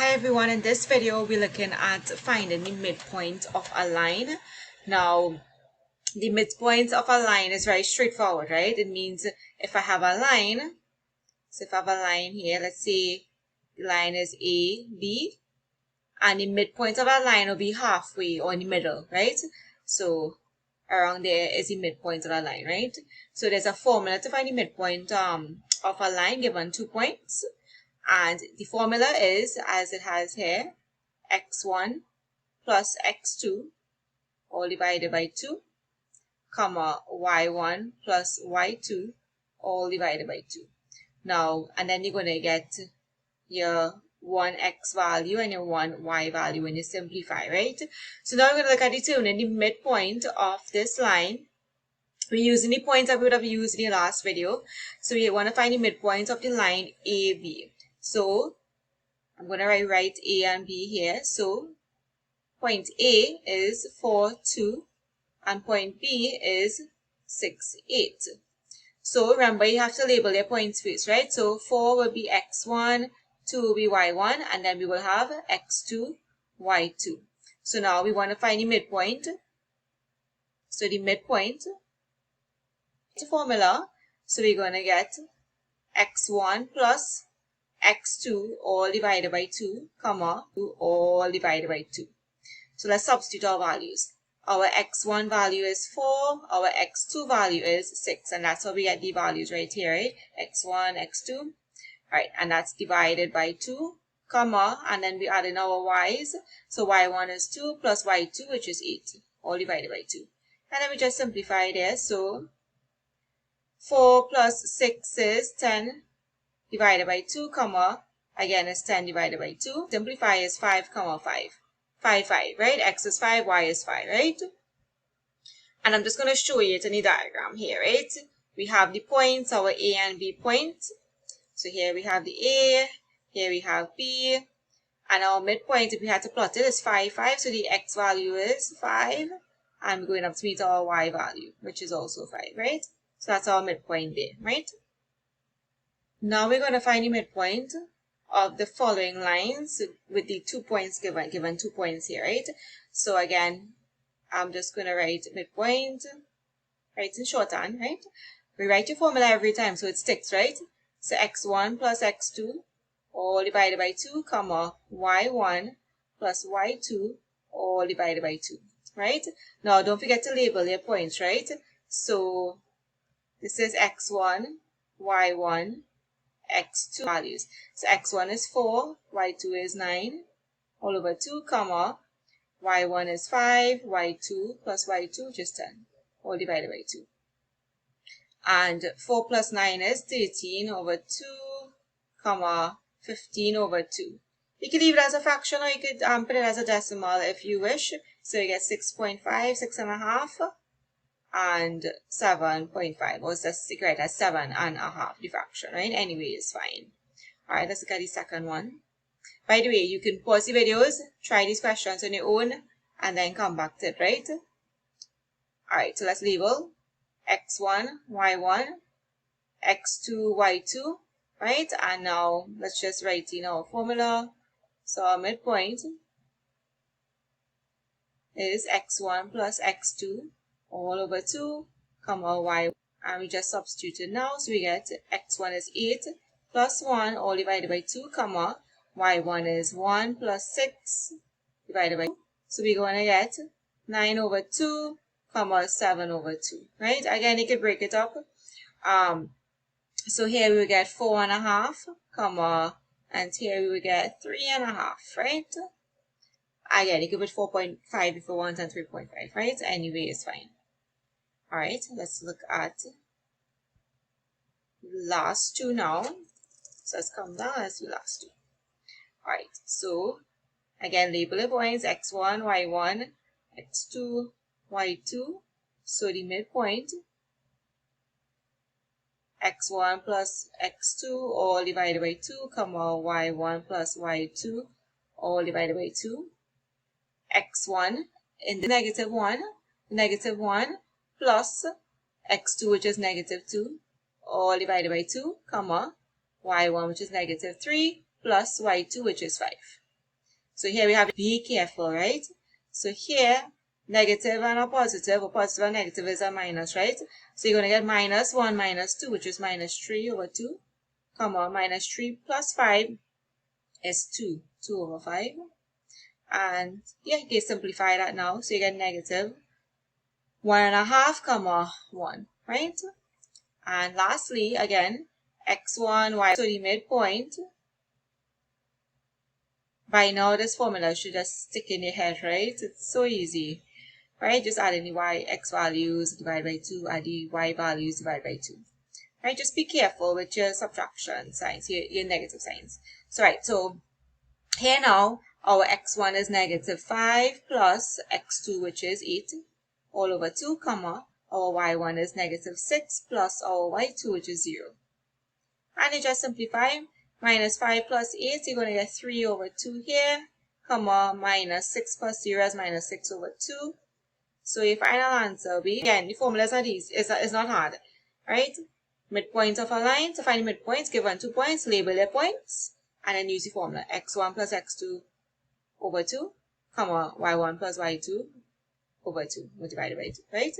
Hi everyone, in this video we're looking at finding the midpoint of a line. Now the midpoint of a line is very straightforward, right? It means if I have a line, so if I have a line here, let's say the line is A, B, and the midpoint of that line will be halfway or in the middle, right? So around there is the midpoint of a line, right? So there's a formula to find the midpoint of a line given 2 points. And the formula is, as it has here, x1 plus x2 all divided by 2, comma, y1 plus y2 all divided by 2. Now, and then you're going to get your 1x value and your 1y value when you simplify, right? So now we're going to look at determining the midpoint of this line. We're using the points that we would have used in the last video. So we want to find the midpoint of the line AB. So I'm going to write A and B here. So point A is 4, 2, and point B is 6, 8. So remember, you have to label your points first, right? So 4 will be x1, 2 will be y1, and then we will have x2, y2. So now we want to find the midpoint. So the midpoint, the formula, so we're going to get x1 plus x2 all divided by 2, comma, 2 all divided by 2. So let's substitute our values. Our x1 value is 4, our x2 value is 6, and that's how we get the values right here, right? x1, x2, right, and that's divided by 2, comma, and then we add in our y's. So y1 is 2 plus y2, which is 8, all divided by 2. And then we just simplify there. So 4 plus 6 is 10 divided by 2, comma, again is 10 divided by 2. Simplify is 5, comma, 5. 5, 5, right? X is 5, Y is 5, right? And I'm just going to show you it in the diagram here, right? We have the points, our A and B points. So here we have the A, here we have B, and our midpoint, if we had to plot it, is 5, 5. So the X value is 5, and we're going up to meet our Y value, which is also 5, right? So that's our midpoint there, right? Now we're going to find the midpoint of the following lines with the 2 points given 2 points here, right? So again, I'm just going to write midpoint, write in shorthand, right? We write your formula every time so it sticks, right? So x1 plus x2 all divided by 2, comma, y1 plus y2 all divided by 2, right? Now don't forget to label your points, right? So this is x1, y1, x2 values. So x1 is 4, y2 is 9, all over 2, comma, y1 is 5, y2 plus y2, which is 10, all divided by 2. And 4 plus 9 is 13 over 2, comma, 15 over 2. You could leave it as a fraction, or you could put it as a decimal if you wish. So you get 6.5, 6.5, and 7.5, or just stick right at 7.5, the fraction, right? Anyway, it's fine. All right, let's look at the second one. By the way, you can pause the videos, try these questions on your own, and then come back to it, right? All right, so let's label x1, y1, x2, y2, right? And now let's just write in our formula. So our midpoint is x1 plus x2 all over 2, comma, y, and we just substitute it now. So we get x1 is 8 plus 1 all divided by 2, comma, y1 is 1 plus 6 divided by 2. So we're going to get 9 over 2, comma, 7 over 2, right? Again, you can break it up. So here we will get 4.5, comma, and here we will get 3.5, right? Again, you can put 4.5 if you want and 3.5, right? Anyway, it's fine. All right, let's look at the last two now. So let's come down, let's do last two. All right, so again, label the points x1, y1, x2, y2. So the midpoint, x1 plus x2 all divided by 2, comma, y1 plus y2 all divided by 2. x1 in the negative 1 plus x2, which is negative 2, all divided by 2, comma, y1, which is negative 3, plus y2, which is 5. So here we have, be careful, right? So here, negative and a positive and negative is a minus, right? So you're going to get minus 1 minus 2, which is minus 3 over 2, comma, minus 3 plus 5 is 2 over 5. And yeah, you can simplify that now. So you get negative 1.5, comma, 1, right? And lastly, again, x1, y, so the midpoint. By now, this formula should just stick in your head, right? It's so easy, right? Just add in the x values, divide by 2, add the y values, divide by 2. Right? Just be careful with your subtraction signs, your negative signs. So, right, so here now, our x1 is negative 5 plus x2, which is 8, all over 2, comma, our y1 is negative 6 plus our y2, which is 0. And you just simplify. Minus 5 plus 8, you're going to get 3 over 2 here, comma, minus 6 plus 0 is minus 6 over 2. So your final answer will be, again, the formulas are these, it's not hard, right? Midpoint of a line, to find the midpoints, given 2 points, label your points, and then use the formula, x1 plus x2 over 2, comma, y1 plus y2 over 2, divided by 2, right?